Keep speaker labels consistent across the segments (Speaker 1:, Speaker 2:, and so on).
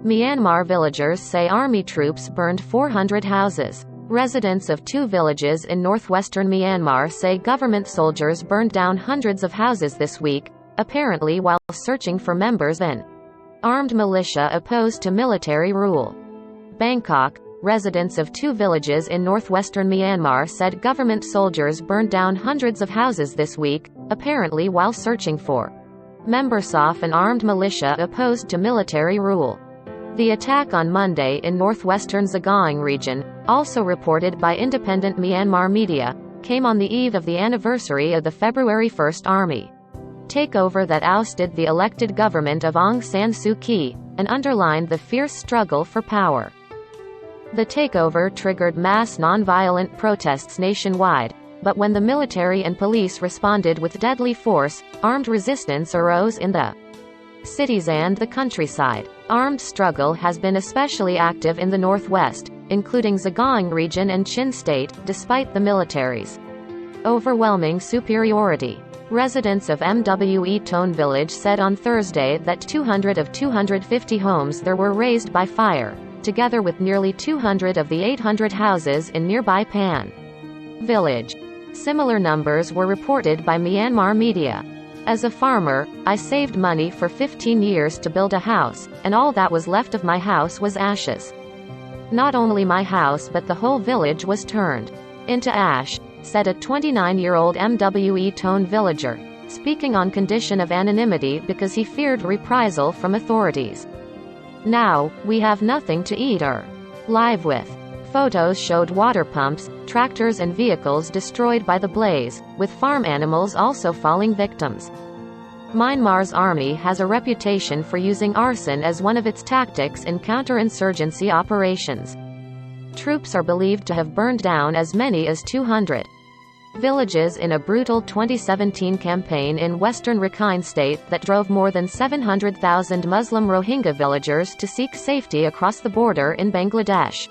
Speaker 1: Myanmar villagers say army troops burned 400 houses. Residents of 2 villages in northwestern Myanmar say government soldiers burned down hundreds of houses this week, apparently while searching for members of an armed militia opposed to military rule. Bangkok, residents of 2 villages in northwestern Myanmar said government soldiers burned down hundreds of houses this week, apparently while searching for members of an armed militia opposed to military rule. The attack on Monday in northwestern Sagaing region, also reported by independent Myanmar media, came on the eve of the anniversary of the February 1st army takeover that ousted the elected government of Aung San Suu Kyi, and underlined the fierce struggle for power. The takeover triggered mass non-violent protests nationwide, but when the military and police responded with deadly force, armed resistance arose in the cities and the countryside. Armed struggle has been especially active in the northwest, including Sagaing region and Chin state, despite the military's overwhelming superiority. Residents of Mwe Tone village said on Thursday that 200 of 250 homes there were razed by fire, together with nearly 200 of the 800 houses in nearby Pan village. Similar numbers were reported by Myanmar media. As a farmer, I saved money for 15 years to build a house, and all that was left of my house was ashes. Not only my house but the whole village was turned into ash, said a 29-year-old Mwe Tone villager, speaking on condition of anonymity because he feared reprisal from authorities. Now, we have nothing to eat or live with. Photos showed water pumps, tractors and vehicles destroyed by the blaze, with farm animals also falling victims. Myanmar's army has a reputation for using arson as one of its tactics in counterinsurgency operations. Troops are believed to have burned down as many as 200 villages in a brutal 2017 campaign in western Rakhine state that drove more than 700,000 Muslim Rohingya villagers to seek safety across the border in Bangladesh.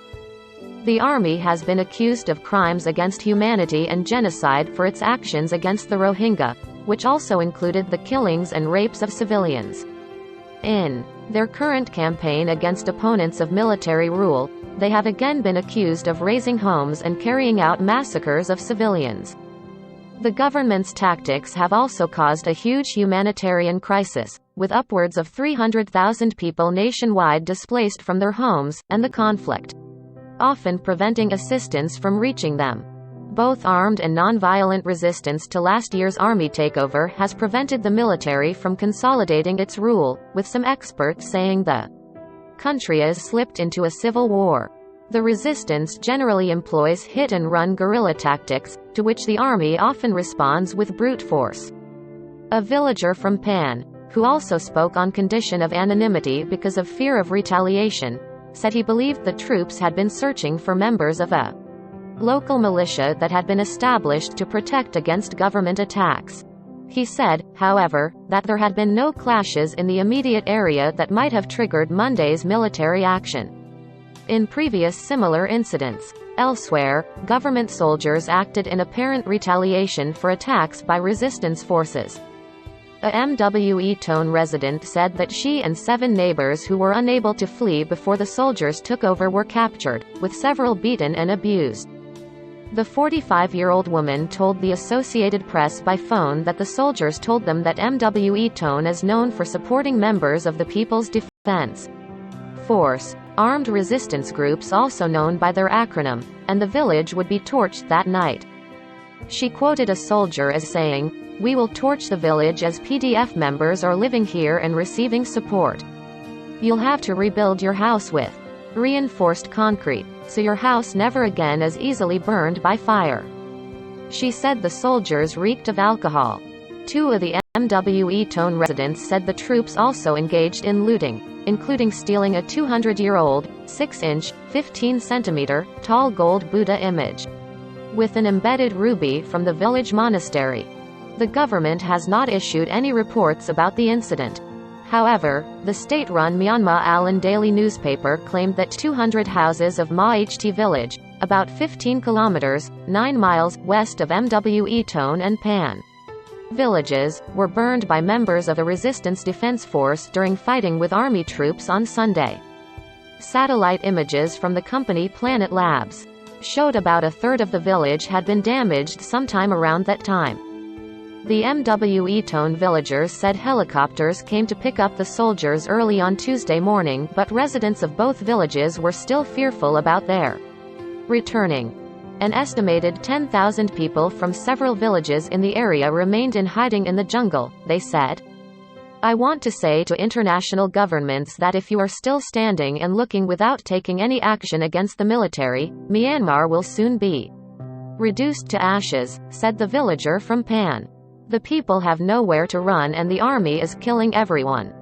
Speaker 1: The army has been accused of crimes against humanity and genocide for its actions against the Rohingya, which also included the killings and rapes of civilians. In their current campaign against opponents of military rule, they have again been accused of razing homes and carrying out massacres of civilians. The government's tactics have also caused a huge humanitarian crisis, with upwards of 300,000 people nationwide displaced from their homes, and the conflict often preventing assistance from reaching them. Both armed and non-violent resistance to last year's army takeover has prevented the military from consolidating its rule, with some experts saying the country has slipped into a civil war. The resistance generally employs hit-and-run guerrilla tactics, to which the army often responds with brute force. A villager from Pan, who also spoke on condition of anonymity because of fear of retaliation, said he believed the troops had been searching for members of a local militia that had been established to protect against government attacks. He said, however, that there had been no clashes in the immediate area that might have triggered Monday's military action. In previous similar incidents elsewhere, government soldiers acted in apparent retaliation for attacks by resistance forces. A Mwe Tone resident said that she and 7 neighbors who were unable to flee before the soldiers took over were captured, with several beaten and abused. The 45-year-old woman told the Associated Press by phone that the soldiers told them that Mwe Tone is known for supporting members of the People's Defense Force, armed resistance groups also known by their acronym, and the village would be torched that night. She quoted a soldier as saying, "We will torch the village as PDF members are living here and receiving support. You'll have to rebuild your house with reinforced concrete, so your house never again is easily burned by fire." She said the soldiers reeked of alcohol. 2 of the Mwe Tone residents said the troops also engaged in looting, including stealing a 200-year-old, 6-inch, 15-centimeter, tall gold Buddha image with an embedded ruby from the village monastery. The government has not issued any reports about the incident. However, the state-run Myanmar Alan daily newspaper claimed that 200 houses of Mht village, about 15 kilometers, 9 miles, west of Mwe Tone and Pan villages, were burned by members of a resistance defense force during fighting with army troops on Sunday. Satellite images from the company Planet Labs showed about a third of the village had been damaged sometime around that time. The Mwe villagers said helicopters came to pick up the soldiers early on Tuesday morning, but residents of both villages were still fearful about their returning. An estimated 10,000 people from several villages in the area remained in hiding in the jungle, they said. I want to say to international governments that if you are still standing and looking without taking any action against the military, Myanmar will soon be reduced to ashes, said the villager from Pan. The people have nowhere to run and the army is killing everyone.